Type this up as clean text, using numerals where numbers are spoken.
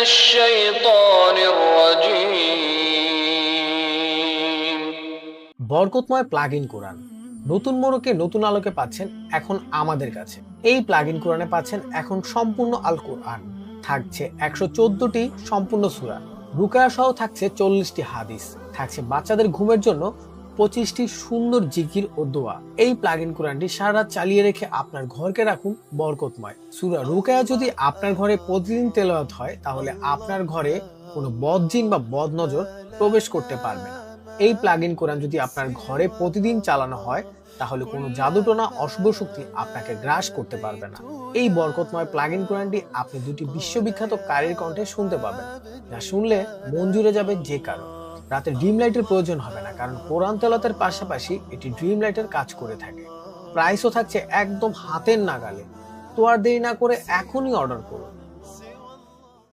الشيطان الرجيم বরকতময় প্লাগইন কোরআন নতুন মোড়কে নতুন আলোকে পাচ্ছেন এখন আমাদের কাছে। এই প্লাগইন কোরআনে পাচ্ছেন এখন সম্পূর্ণ আল কোরআন, থাকছে 114টি সম্পূর্ণ সূরা, রুকায়া সহ থাকছে 40টি হাদিস, থাকছে বাচ্চাদের ঘুমের জন্য 25টি সুন্দর জিকির ও দোয়া। এই প্লাগইন কোরআনটি সারা রাত চালিয়ে রেখে আপনার ঘরকে রাখুন বরকতময়। সূরা রুকায়া যদি আপনার ঘরে প্রতিদিন তেলাওয়াত হয় তাহলে আপনার ঘরে কোনো বদজিন বা বদনজর প্রবেশ করতে পারবে না। এই প্লাগইন কোরআন যদি আপনার ঘরে প্রতিদিন চালানো হয় তাহলে কোনো জাদুটোনা অশুভ শক্তি আপনাকে গ্রাস করতে পারবে না। এই বরকতময় প্লাগইন কোরআনটি আপনি দুটি বিশ্ববিখ্যাত কারীর কণ্ঠে শুনতে পাবেন, যা শুনলে মন জুড়ে যাবে যে কারো। রাতে ড্রিম লাইটের প্রয়োজন হবে না, কারণ কোরআন তেলাওয়াতের পাশাপাশি এটি ড্রিম লাইটের কাজ করে থাকে। প্রাইসও থাকছে একদম হাতের নাগালে। তো আর দেরি না করে এখনই অর্ডার করুন।